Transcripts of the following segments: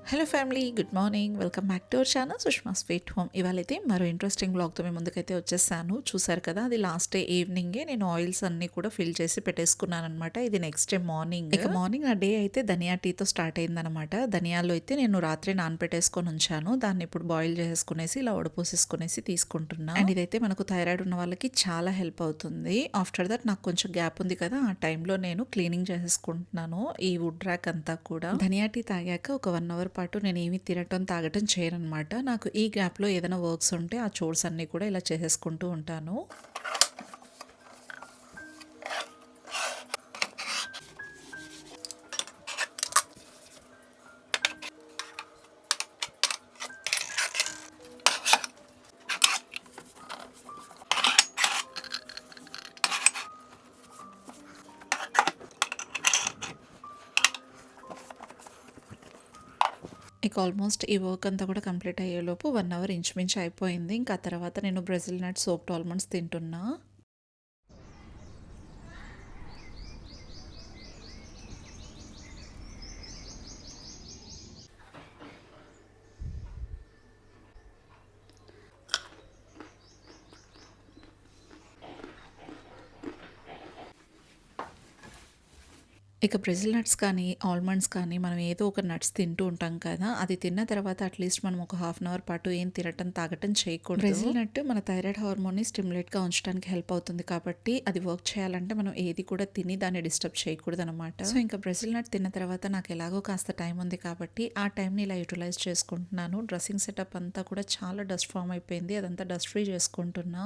Hello family, good morning. Welcome back to our channel Sushma sweet home. ఇవాళైతే మరో interesting బ్లాగ్తో మేము ముందుకైతే వచ్చేసాను. చూసారు కదా, అది లాస్ట్ డే ఈవినింగే నేను ఆయిల్స్ అన్నీ కూడా ఫిల్ చేసి పెట్టేసుకున్నాను అనమాట. ఇది నెక్స్ట్ డే మార్నింగ్. ఇక మార్నింగ్ ఆ డే అయితే ధనియా టీతో స్టార్ట్ అయిందనమాట. ధనియాలు అయితే నేను రాత్రి నానపెట్టేసుకొని ఉంచాను. దాన్ని ఇప్పుడు బాయిల్ చేసుకునేసి ఇలా వడపోసేసుకునేసి తీసుకుంటున్నా. అండ్ ఇదైతే మనకు థైరాయిడ్ ఉన్న వాళ్ళకి చాలా హెల్ప్ అవుతుంది. ఆఫ్టర్ దట్ నాకు కొంచెం గ్యాప్ ఉంది కదా, ఆ టైంలో నేను క్లీనింగ్ చేసేసుకుంటున్నాను ఈ వుడ్ ర్యాక్ అంతా కూడా. ధనియా టీ తాగాక ఒక 1 అవర్ పాటు నేను ఏమి తినటం తాగటం చేయనమాట. నాకు ఈ గ్యాప్లో ఏదైనా వర్క్స్ ఉంటే ఆ చోర్స్ అన్నీ కూడా ఇలా చేసేసుకుంటూ ఉంటాను. ఇక ఆల్మోస్ట్ ఈ వర్క్ అంతా కూడా కంప్లీట్ అయ్యేలోపు 1 అవర్ ఇంచుమించు అయిపోయింది. ఇంకా తర్వాత నేను బ్రెజిల్ నట్ సోక్డ్ ఆల్మండ్స్ తింటున్నా. ఇక బ్రెజిల్ నట్స్ కానీ, ఆల్మండ్స్ కానీ మనం ఏదో ఒక నట్స్ తింటూ ఉంటాం కదా, అది తిన్న తర్వాత అట్లీస్ట్ మనం ఒక హాఫ్ అన్ అవర్ పాటు ఏం తినటం తాగటం చేయకూడదు. బ్రెజిల్ నట్ మన థైరాయిడ్ హార్మోన్ని స్టిమ్యులేట్గా ఉంచడానికి హెల్ప్ అవుతుంది కాబట్టి అది వర్క్ చేయాలంటే మనం ఏది కూడా తిని దాన్ని డిస్టర్బ్ చేయకూడదు అనమాట. సో ఇంకా బ్రెజిల్ నట్ తిన్న తర్వాత నాకు ఎలాగో కాస్త టైం ఉంది కాబట్టి ఆ టైంని ఇలా యూటిలైజ్ చేసుకుంటున్నాను. డ్రెస్సింగ్ సెటప్ అంతా కూడా చాలా డస్ట్ ఫామ్ అయిపోయింది, అదంతా డస్ట్ ఫ్రీ చేసుకుంటున్నా.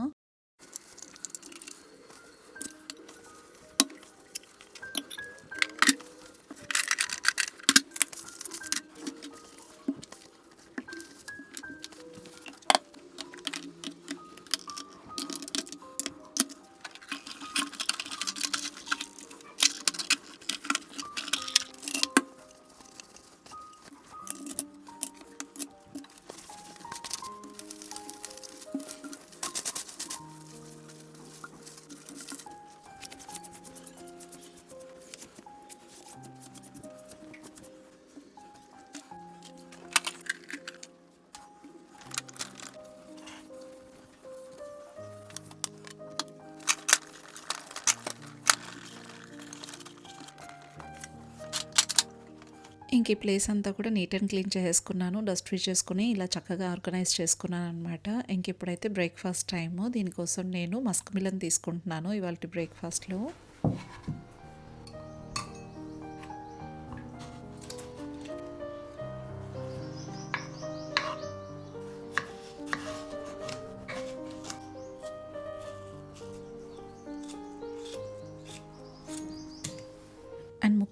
ఇంక ఈ ప్లేస్ అంతా కూడా నీట్ అండ్ క్లీన్ చేసేసుకున్నాను. డస్ట్ ఫ్రీ చేసుకుని ఇలా చక్కగా ఆర్గనైజ్ చేసుకున్నాను అనమాట. ఇంక ఇప్పుడైతే బ్రేక్ఫాస్ట్ టైము. దీనికోసం నేను మస్క్ మిలన్ తీసుకుంటున్నాను ఇవాళ బ్రేక్ఫాస్ట్లో.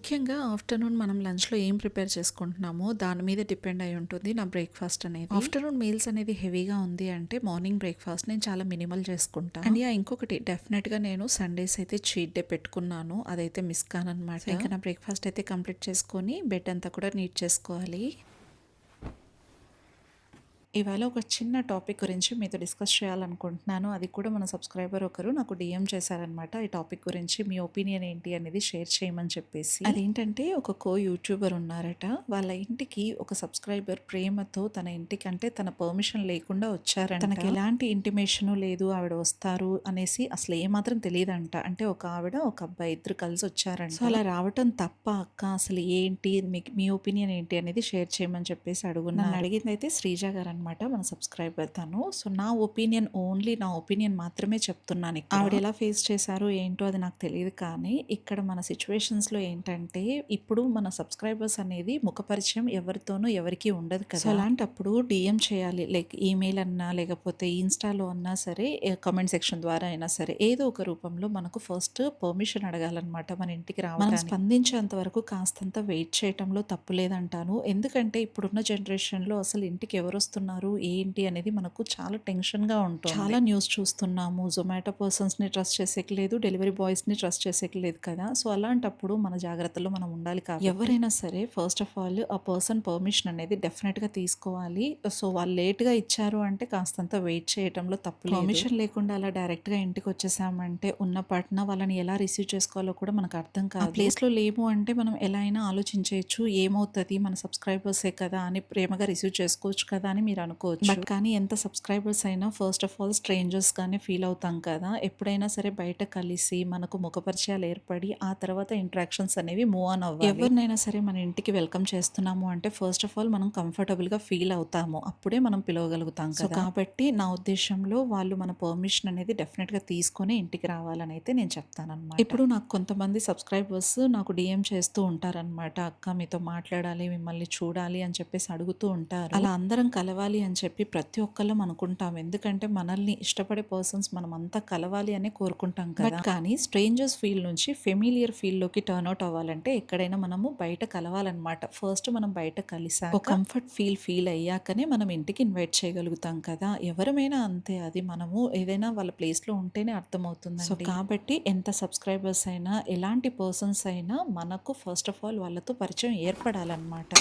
ముఖ్యంగా ఆఫ్టర్నూన్ మనం లంచ్‌లో ఏం ప్రిపేర్ చేసుకుంటున్నామో దాని మీద డిపెండ్ అయి ఉంటుంది నా బ్రేక్‌ఫాస్ట్ అనేది. ఆఫ్టర్నూన్ మీల్స్ అనేది హెవీగా ఉంది అంటే మార్నింగ్ బ్రేక్‌ఫాస్ట్ నేను చాలా మినిమల్ చేసుకుంటా. అండ్ ఇంకొకటి డెఫినెట్‌గా నేను సండేస్ అయితే చీట్ డే పెట్టుకున్నాను. అదైతే మిస్ కాననమాట. ఇంకా నా బ్రేక్‌ఫాస్ట్ అయితే కంప్లీట్ చేసుకొని బెడ్ అంతా కూడా నీట్ చేసుకోవాలి. ఇవాళ ఒక చిన్న టాపిక్ గురించి మీతో డిస్కస్ చేయాలనుకుంటున్నాను. అది కూడా మన సబ్స్క్రైబర్ ఒకరు నాకు డీఎం చేశారనమాట. ఈ టాపిక్ గురించి మీ ఒపీనియన్ ఏంటి అనేది షేర్ చేయమని చెప్పేసి. అదేంటంటే ఒక యూట్యూబర్ ఉన్నారట. వాళ్ళ ఇంటికి ఒక సబ్స్క్రైబర్ ప్రేమతో తన ఇంటికి అంటే తన పర్మిషన్ లేకుండా వచ్చారంట. తనకి ఎలాంటి ఇంటిమేషన్ లేదు ఆవిడ వస్తారు అనేసి అసలు ఏమాత్రం తెలియదంట. అంటే ఒక ఆవిడ ఒక అబ్బాయి ఇద్దరు కలిసి వచ్చారంట. సో అలా రావటం తప్ప అక్క అసలు ఏంటి మీకు మీ ఒపీనియన్ ఏంటి అనేది షేర్ చేయమని చెప్పేసి అడుగున్నాను. అడిగింది అయితే శ్రీజ గారు అనమాట, మన సబ్స్క్రైబర్ తను. సో నా ఒపీనియన్ ఓన్లీ నా ఒపీనియన్ మాత్రమే చెప్తున్నాను. ఆవిడ ఎలా ఫేస్ చేశారు ఏంటో అది నాకు తెలియదు, కానీ ఇక్కడ మన సిచ్యువేషన్స్లో ఏంటంటే ఇప్పుడు మన సబ్స్క్రైబర్స్ అనేది ముఖపరిచయం ఎవరితోనూ ఎవరికి ఉండదు కదా. సో అలాంటప్పుడు డిఎం చేయాలి, లైక్ ఈమెయిల్ అన్నా లేకపోతే ఇన్స్టాలో అన్నా సరే, కమెంట్ సెక్షన్ ద్వారా అయినా సరే, ఏదో ఒక రూపంలో మనకు ఫస్ట్ పర్మిషన్ అడగాలన్నమాట మన ఇంటికి రావడానికి. స్పందించేంత వరకు కాస్తంత వెయిట్ చేయటంలో తప్పు లేదంటాను. ఎందుకంటే ఇప్పుడున్న జనరేషన్లో అసలు ఇంటికి ఎవరు వస్తున్నారు ఏంటి అనేది మనకు చాలా టెన్షన్గా ఉంటుంది. చాలా న్యూస్ చూస్తున్నాము. జొమాటో పర్సన్స్ని ట్రస్ట్ చేసేకి లేదు, డెలివరీ బాయ్స్ని ట్రస్ట్ చేసేకి లేదు కదా. సో అలాంటప్పుడు మన జాగ్రత్తలో మనం ఉండాలి. కాబట్టి ఎవరైనా సరే ఫస్ట్ ఆఫ్ ఆల్ ఆ పర్సన్ పర్మిషన్ అనేది డెఫినెట్గా తీసుకోవాలి. సో వాళ్ళు లేట్గా ఇచ్చారు అంటే కాస్తంత వెయిట్ చేయడంలో తప్పు లేదు. పర్మిషన్ లేకుండా అలా డైరెక్ట్గా ఇంటికి వచ్చేసామంటే ఉన్న పట్న వాళ్ళని ఎలా రిసీవ్ చేసుకోవాలో కూడా మనకు అర్థం కాదు. ఆ ప్లేస్లో లేము అంటే మనం ఎలా అయినా ఆలోచించవచ్చు, ఏమవుతుంది మన సబ్స్క్రైబర్సే కదా అని ప్రేమగా రిసీవ్ చేసుకోవచ్చు కదా అని మీరు అనుకోవచ్చు. బట్ కానీ ఎంత సబ్స్క్రైబర్స్ అయినా ఫస్ట్ ఆఫ్ ఆల్ స్ట్రేంజర్స్ గానే ఫీల్ అవుతాం కదా. ఎప్పుడైనా సరే బయట కలిసి మనకు ముఖపరిచయాలు ఏర్పడి ఆ తర్వాత ఇంటరాక్షన్స్ అనేవి మూవ్ ఆన్ అవ్వాలి. ఎవరినైనా సరే మన ఇంటికి వెల్కమ్ చేస్తున్నాము అంటే ఫస్ట్ ఆఫ్ ఆల్ మనం కంఫర్టబుల్ గా ఫీల్ అవుతాము, అప్పుడే మనం పిలవగలుగుతాం కదా. కాబట్టి నా ఉద్దేశంలో వాళ్ళు మన పర్మిషన్ అనేది డెఫినెట్ గా తీసుకొని ఇంటికి రావాలని అయితే నేను చెప్తాను అనమాట. ఇప్పుడు నాకు కొంతమంది సబ్స్క్రైబర్స్ నాకు డిఎం చేస్తూ ఉంటారనమాట, అక్క మీతో మాట్లాడాలి, మిమ్మల్ని చూడాలి అని చెప్పేసి అడుగుతూ ఉంటారు. అలా అందరం కలవాలి అని చెప్పి ప్రతి ఒక్కళ్ళం అనుకుంటాం, ఎందుకంటే మనల్ని ఇష్టపడే పర్సన్స్ మనం అంతా కలవాలి అని కోరుకుంటాం కదా. కానీ స్ట్రేంజర్స్ ఫీల్ నుంచి ఫెమిలియర్ ఫీల్ లోకి టర్న్ అవుట్ అవ్వాలంటే ఎక్కడైనా మనము బయట కలవాలన్నమాట. ఫస్ట్ మనం బయట కలిసాక కంఫర్ట్ ఫీల్ అయ్యాకనే మనం ఇంటికి ఇన్వైట్ చేయగలుగుతాం కదా. ఎవరమైనా అంతే, అది మనము ఏదైనా వాళ్ళ ప్లేస్ లో ఉంటేనే అర్థమవుతుంది. సో కాబట్టి ఎంత సబ్స్క్రైబర్స్ అయినా ఎలాంటి పర్సన్స్ అయినా మనకు ఫస్ట్ ఆఫ్ ఆల్ వాళ్ళతో పరిచయం ఏర్పడాలన్నమాట.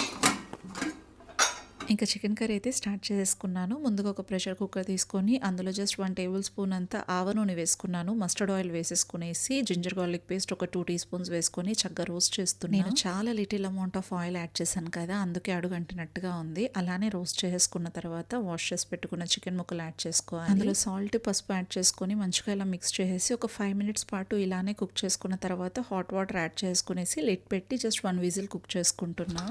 ఇంకా చికెన్ కర్రీ అయితే స్టార్ట్ చేసుకున్నాను. ముందుగా ఒక ప్రెషర్ కుక్కర్ తీసుకొని అందులో జస్ట్ 1 టేబుల్ స్పూన్ అంతా ఆవ నూనె వేసుకున్నాను. మస్టర్డ్ ఆయిల్ వేసేసుకునేసి జింజర్ గార్లిక్ పేస్ట్ ఒక 2 టీ స్పూన్స్ వేసుకొని చక్కగా రోస్ట్ చేస్తున్నాను. నేను చాలా little amount of oil add చేశాను కదా, అందుకే అడుగంటినట్టుగా ఉంది. అలానే రోస్ట్ చేసుకున్న తర్వాత వాష్ చేసి పెట్టుకున్న చికెన్ ముక్కలు యాడ్ చేసుకోవాలి. అందులో సాల్ట్, పసుపు యాడ్ చేసుకొని మంచిగా ఇలా మిక్స్ చేసేసి ఒక 5 మినిట్స్ పాటు ఇలానే కుక్ చేసుకున్న తర్వాత హాట్ వాటర్ యాడ్ చేసుకునేసి లిడ్ పెట్టి జస్ట్ 1 విజిల్ కుక్ చేసుకుంటున్నా.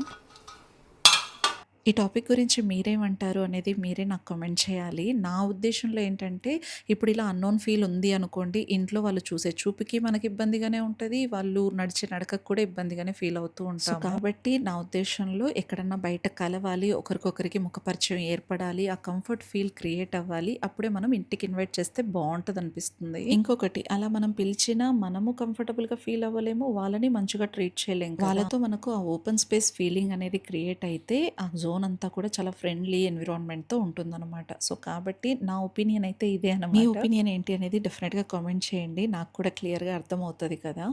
ఈ టాపిక్ గురించి మీరేమంటారు అనేది మీరే నాకు కామెంట్ చేయాలి. నా ఉద్దేశంలో ఏంటంటే ఇప్పుడు ఇలా అన్నోన్ ఫీల్ ఉంది అనుకోండి, ఇంట్లో వాళ్ళు చూసే చూపుకి మనకి ఇబ్బందిగానే ఉంటుంది, వాళ్ళు నడిచే నడకకు కూడా ఇబ్బందిగానే ఫీల్ అవుతూ ఉంటాం. కాబట్టి నా ఉద్దేశంలో ఎక్కడన్నా బయట కలవాలి, ఒకరికొకరికి ముఖపరిచయం ఏర్పడాలి, ఆ కంఫర్ట్ ఫీల్ క్రియేట్ అవ్వాలి, అప్పుడే మనం ఇంటికి ఇన్వైట్ చేస్తే బాగుంటుంది అనిపిస్తుంది. ఇంకొకటి, అలా మనం పిలిచినా మనము కంఫర్టబుల్గా ఫీల్ అవ్వలేము, వాళ్ళని మంచిగా ట్రీట్ చేయలేము. వాళ్ళతో మనకు ఆ ఓపెన్ స్పేస్ ఫీలింగ్ అనేది క్రియేట్ అయితే ఆ జోన్ అంతా కూడా చాలా ఫ్రెండ్లీ ఎన్విరాన్మెంట్తో ఉంటుందన్నమాట. సో కాబట్టి నా ఒపీనియన్ అయితే ఇదే అన్నమాట. మీ ఒపీనియన్ ఏంటి అనేది డెఫినెట్గా కామెంట్ చేయండి, నాకు కూడా క్లియర్గా అర్థమవుతుంది కదా.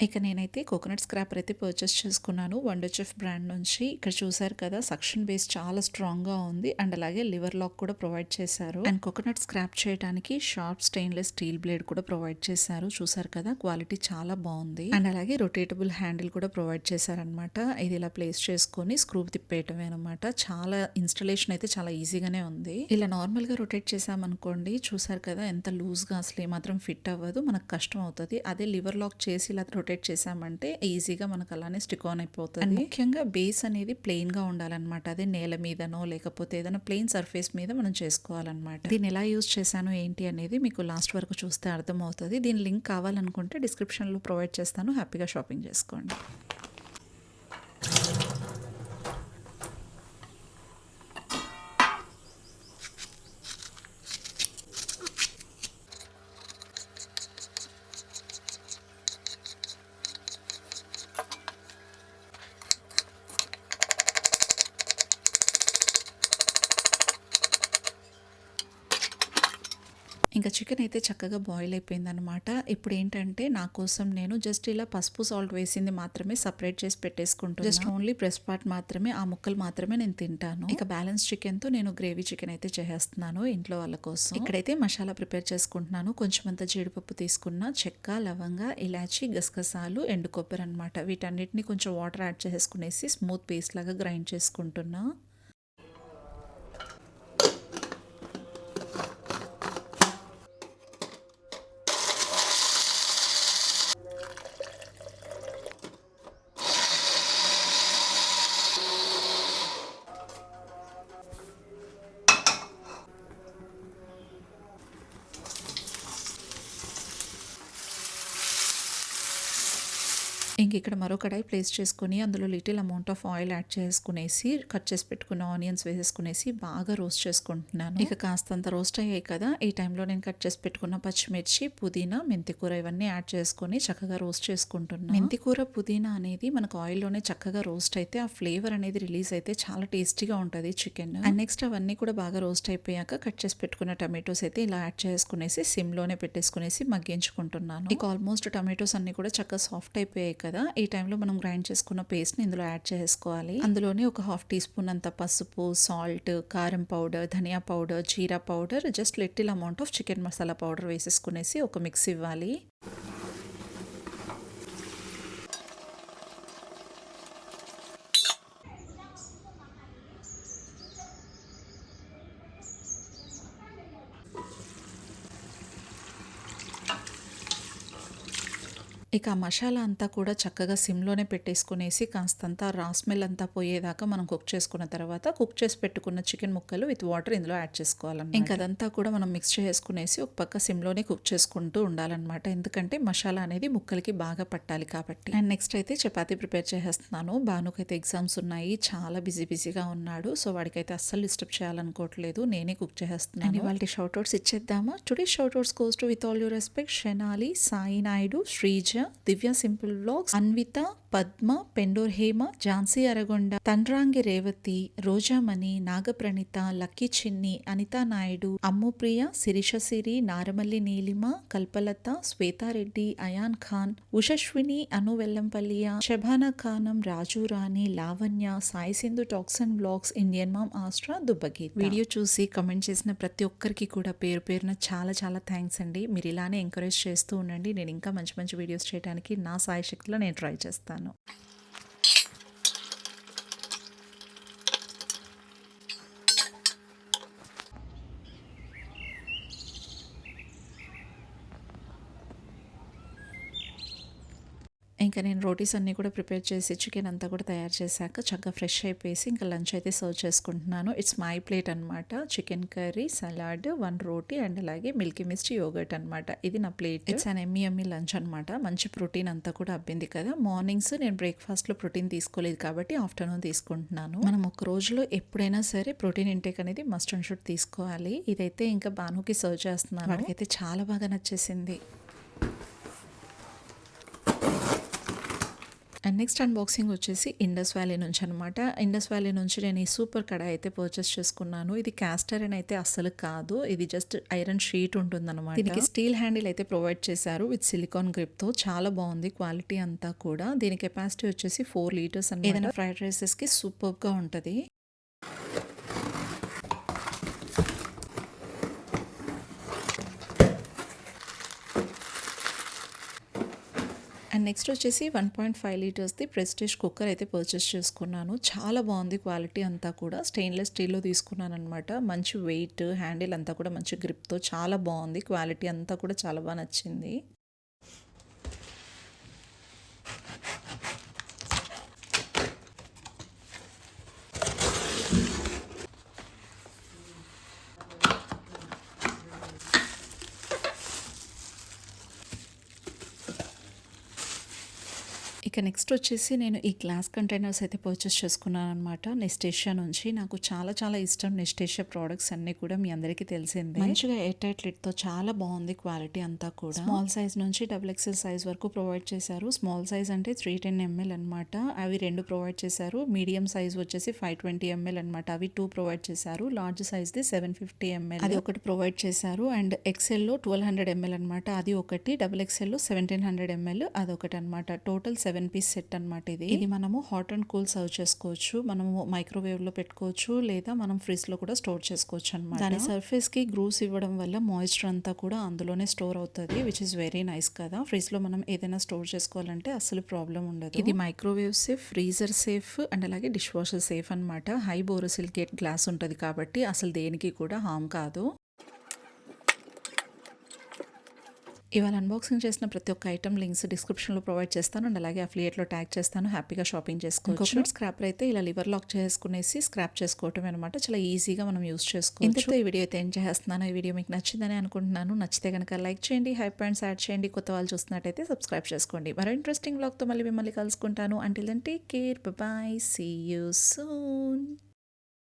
ఇక నేనైతే కోకోనట్ స్క్రాపర్ అయితే పర్చేస్ చేసుకున్నాను వండర్ చెఫ్ బ్రాండ్ నుంచి. ఇక్కడ చూసారు కదా, సక్షన్ బేస్ చాలా స్ట్రాంగ్గా ఉంది అండ్ అలాగే లివర్ లాక్ కూడా ప్రొవైడ్ చేశారు. అండ్ కోకోనట్ స్క్రాప్ చేయడానికి షార్ప్ స్టెయిన్లెస్ స్టీల్ బ్లేడ్ కూడా ప్రొవైడ్ చేశారు. చూసారు కదా, క్వాలిటీ చాలా బాగుంది. అండ్ అలాగే రొటేటబుల్ హ్యాండిల్ కూడా ప్రొవైడ్ చేశారనమాట. ఇది ఇలా ప్లేస్ చేసుకొని స్క్రూ తిప్పేయటమే అనమాట. చాలా ఇన్స్టలేషన్ అయితే చాలా ఈజీగానే ఉంది. ఇలా నార్మల్గా రొటేట్ చేసామనుకోండి, చూసారు కదా ఎంత లూజ్గా, అసలు ఏమాత్రం ఫిట్ అవ్వదు, మనకు కష్టం అవుతుంది. అదే లివర్ లాక్ చేసి ఇలా రొటేట్ చేసామంటే ఈజీగా మనకు అలానే స్టిక్ ఆన్ అయిపోతుంది. అండ్ ముఖ్యంగా బేస్ అనేది ప్లెయిన్ గా ఉండాలన్నమాట. అదే నేల మీదనో లేకపోతే ఏదైనా ప్లెయిన్ సర్ఫేస్ మీద మనం చేసుకోవాలన్నమాట. దీన్ని ఎలా యూజ్ చేశాను ఏంటి అనేది మీకు లాస్ట్ వరకు చూస్తే అర్థమవుతుంది. దీని లింక్ కావాలనుకుంటే డిస్క్రిప్షన్ లో ప్రొవైడ్ చేస్తాను, హ్యాపీగా షాపింగ్ చేసుకోండి. చికెన్ అయితే చక్కగా బాయిల్ అయిపోయిందనమాట. ఇప్పుడు ఏంటంటే నా కోసం నేను జస్ట్ ఇలా పసుపు సాల్ట్ వేసింది మాత్రమే సపరేట్ చేసి పెట్టేసుకుంటున్నా. జస్ట్ ఓన్లీ బ్రెస్ట్ పార్ట్ మాత్రమే, ఆ ముక్కలు మాత్రమే నేను తింటాను. ఇక బ్యాలెన్స్ చికెన్ తో నేను గ్రేవీ చికెన్ అయితే చేసేస్తున్నాను ఇంట్లో వాళ్ళ కోసం. ఇక్కడైతే మసాలా ప్రిపేర్ చేసుకుంటున్నాను. కొంచెం అంత జీడిపప్పు తీసుకున్న, చెక్క, లవంగ, ఇలాచి, గసగసాలు, ఎండు కొబ్బరి అనమాట. వీటన్నిటిని కొంచెం వాటర్ యాడ్ చేసుకునేసి స్మూత్ పేస్ట్ లాగా గ్రైండ్ చేసుకుంటున్నా. ఇంక ఇక్కడ మరో కడాయి ప్లేస్ చేసుకొని అందులో little amount of oil add చేసుకునేసి కట్ చేసి పెట్టుకున్న ఆనియన్స్ వేసేసుకునేసి బాగా రోస్ట్ చేసుకుంటున్నాను. ఇక కాస్తంత రోస్ట్ అయ్యాయి కదా, ఈ టైంలో నేను కట్ చేసి పెట్టుకున్న పచ్చిమిర్చి, పుదీనా, మెంతికూర ఇవన్నీ యాడ్ చేసుకొని చక్కగా రోస్ట్ చేసుకుంటున్నాను. మెంతికూర, పుదీనా అనేది మనకు ఆయిల్లోనే చక్కగా రోస్ట్ అయితే ఆ ఫ్లేవర్ అనేది రిలీజ్ అయితే చాలా టేస్టీగా ఉంటుంది చికెన్. అండ్ నెక్స్ట్ అవన్నీ కూడా బాగా రోస్ట్ అయిపోయాక కట్ చేసి పెట్టుకున్న టమాటోస్ అయితే ఇలా యాడ్ చేసుకునేసి సిమ్లోనే పెట్టేసుకునేసి మగ్గించుకుంటున్నాను. ఇక ఆల్మోస్ట్ టమాటోస్ అన్ని కూడా చక్కగా సాఫ్ట్ అయిపోయాయి కదా, ఈ టైంలో మనం గ్రైండ్ చేసుకున్న పేస్ట్ని ఇందులో యాడ్ చేసుకోవాలి. అందులోనే ఒక హాఫ్ టీ స్పూన్ అంత పసుపు, సాల్ట్, కారం పౌడర్, ధనియా పౌడర్, జీరా powder, just little amount of chicken masala powder వేసేసుకునేసి ఒక మిక్స్ ఇవ్వాలి. ఇక ఆ మసాలా అంతా కూడా చక్కగా సిమ్లోనే పెట్టేసుకునేసి కాస్తంత రా స్మెల్ అంతా పోయేదాకా మనం కుక్ చేసుకున్న తర్వాత కుక్ చేసి పెట్టుకున్న చికెన్ ముక్కలు విత్ వాటర్ ఇందులో యాడ్ చేసుకోవాలన్నమాట. ఇంకా అదంతా కూడా మనం మిక్స్ చేసుకునేసి ఒక పక్క సిమ్లోనే కుక్ చేసుకుంటూ ఉండాలన్నమాట. ఎందుకంటే మసాలా అనేది ముక్కలకి బాగా పట్టాలి కాబట్టి. అండ్ నెక్స్ట్ అయితే చపాతీ ప్రిపేర్ చేసేస్తున్నాను. భానుకైతే ఎగ్జామ్స్ ఉన్నాయి, చాలా బిజీగా ఉన్నాడు. సో వాడికైతే అస్సలు డిస్టర్బ్ చేయాలనుకోవట్లేదు, నేనే కుక్ చేసేస్తున్నాను. అండ్ వాళ్ళ షౌట్అవుట్స్ ఇచ్చేద్దామా? Today shoutouts goes to with all your respect Shenali, Sai Naidu, Sreeja, Divya simple vlogs, Anvitha, Padma, Pendur Hema, Jhansi Aragonda, Tandrangi Revathi, Rojamani, Nagapranitha, lucky Chinni, Anitha Naidu, Ammupriya, Shirisha Siri, Naramalli Neelima, Kalpalatha, Swetha Reddy, Ayaan Khan, Ushaswini, Anu Vellampalliya, Shabana Khanam, Raju Rani, Lavanya, Sai Sindhu talks and vlogs, Indian mom Astra, Dubbageetha. Video చూసి కమెంట్ చేసిన ప్రతి ఒక్కరికి కూడా పేరు పేరున చాలా చాలా థ్యాంక్స్ అండి. మీరు ఇలానే ఎంకరేజ్ చేస్తూ ఉండండి. నేను ఇంకా మంచి మంచి వీడియోస్ చేయడానికి నా సాయశక్తిలో నేను ట్రై చేస్తాను. ఇంకా నేను రోటీస్ అన్నీ కూడా ప్రిపేర్ చేసి చికెన్ అంతా కూడా తయారు చేశాక చక్కగా ఫ్రెష్ అయిపోయేసి ఇంకా లంచ్ అయితే సర్వ్ చేసుకుంటున్నాను. ఇట్స్ మై ప్లేట్ అనమాట. Chicken curry, salad, 1 roti and అలాగే మిల్కీ మిస్టీ యోగర్ట్ అనమాట. ఇది నా plate. It's an Emmy lunch అనమాట. మంచి ప్రోటీన్ అంతా కూడా అబ్బింది కదా. మార్నింగ్స్ నేను బ్రేక్ఫాస్ట్లో ప్రోటీన్ తీసుకోలేదు కాబట్టి ఆఫ్టర్నూన్ తీసుకుంటున్నాను. మనం ఒక రోజులో ఎప్పుడైనా సరే ప్రోటీన్ ఇంటేక్ అనేది మస్ట్ అండ్ షుడ్ తీసుకోవాలి. ఇదైతే ఇంకా భానుకి సర్వ్ చేస్తున్నాను. వాడికైతే చాలా బాగా నచ్చేసింది. అండ్ నెక్స్ట్ అన్బాక్సింగ్ వచ్చేసి ఇండస్ వ్యాలీ నుంచి అనమాట. ఇండస్ వ్యాలీ నుంచి నేను ఈ సూపర్ కడాయి అయితే పర్చేస్ చేసుకున్నాను. ఇది క్యాస్ట్ ఐరన్ అయితే అస్సలు కాదు, ఇది జస్ట్ ఐరన్ షీట్ ఉంటుందన్నమాట. దీనికి స్టీల్ హ్యాండిల్ అయితే ప్రొవైడ్ చేశారు విత్ సిలికాన్ గ్రిప్తో. చాలా బాగుంది క్వాలిటీ అంతా కూడా. దీని కెపాసిటీ వచ్చేసి 4 లీటర్స్ అన్నమాట. ఏదైనా ఫ్రైడ్ రైసెస్కి సూపర్గా ఉంటుంది. అండ్ నెక్స్ట్ వచ్చేసి 1.5 లీటర్స్ది ప్రెస్టీజ్ కుక్కర్ అయితే పర్చేస్ చేసుకున్నాను. చాలా బాగుంది క్వాలిటీ అంతా కూడా. స్టెయిన్లెస్ స్టీల్లో తీసుకున్నాను అనమాట. మంచి వెయిట్, హ్యాండిల్ అంతా కూడా మంచి గ్రిప్తో చాలా బాగుంది. క్వాలిటీ అంతా కూడా చాలా బాగా నచ్చింది. ఇక నెక్స్ట్ వచ్చేసి నేను ఈ గ్లాస్ కంటైనర్స్ అయితే పర్చేస్ చేసుకున్నాననమాట నెస్టేషియా నుంచి. నాకు చాలా చాలా ఇష్టం నెస్టేషియా ప్రోడక్ట్స్ అన్నీ కూడా మీ అందరికీ తెలిసిందే. మంచిగా ఎయిర్ టైట్ లిడ్‌తో చాలా బాగుంది క్వాలిటీ అంతా కూడా. స్మాల్ సైజ్ నుంచి డబుల్ ఎక్సెల్ సైజ్ వరకు ప్రొవైడ్ చేశారు. స్మాల్ సైజ్ అంటే 310 ఎంఎల్ అనమాట. అవి 2 ప్రొవైడ్ చేశారు. మీడియం సైజ్ వచ్చేసి 520 ఎంఎల్ అనమాట. అవి 2 ప్రొవైడ్ చేశారు. లార్జ్ సైజ్‌ది 750 ఎంఎల్ అది ఒకటి ప్రొవైడ్ చేశారు. అండ్ ఎక్సెల్‌లో 1200 ఎంఎల్ అనమాట. అది ఒకటి. డబుల్ ఎక్సెల్‌లో 1700 ఎంఎల్ అదొకటి అనమాట. టోటల్ 7 పీస్ సెట్ అనమాట ఇది. ఇది మనము హాట్ అండ్ కూల్ సర్వ్ చేసుకోవచ్చు. మనము మైక్రోవేవ్‌లో పెట్టుకోవచ్చు లేదా మనం ఫ్రిడ్జ్‌లో కూడా స్టోర్ చేసుకోవచ్చు అనమాట. దాని సర్ఫేస్‌కి గ్రూవ్స్ ఇవ్వడం వల్ల మాయిశ్చర్ అంతా కూడా అందులోనే స్టోర్ అవుతది. విచ్ ఈస్ వెరీ నైస్ కదా. ఫ్రిడ్జ్‌లో మనం ఏదైనా స్టోర్ చేసుకోవాలంటే అస్సలు ప్రాబ్లం ఉండదు. ఇది microwave safe, freezer safe and అలాగే డిష్ వాషర్ సేఫ్ అనమాట. హై బోరోసిలికేట్ గ్లాస్ ఉంటది కాబట్టి అసలు దేనికి కూడా హార్మ్ కాదు. ఇవాళ అన్బాక్సింగ్ చేసిన ప్రతి ఒక్క ఐటమ్ లింక్స్ డిస్క్రిప్షన్‌లో ప్రొవైడ్ చేస్తాను అండ్ అలాగే అఫిలియేట్‌లో ట్యాగ్ చేస్తాను. హ్యాపీగా షాపింగ్ చేసుకోవచ్చు. కోకోనట్ స్క్రాపర్ అయితే ఇలా లివర్ లాక్ చేసుకునేసి స్క్రాప్ చేసుకోవటమే అనమాట. చాలా ఈజీగా మనం యూజ్ చేసుకోవచ్చు. ఇంతటితో ఈ వీడియో అయితే ఎండ్ చేస్తున్నాను. ఈ వీడియో మీకు నచ్చిందని అనుకుంటున్నాను. నచ్చితే కనుక లైక్ చేయండి, హై పాయింట్స్ యాడ్ చేయండి. కొత్త వాళ్ళు చూస్తున్నట్టయితే సబ్స్క్రైబ్ చేసుకోండి. మరో ఇంట్రెస్టింగ్ వ్లాగ్‌తో మళ్ళీ మిమ్మల్ని కలుసుకుంటాను. Until then take care. Bye bye. See you soon.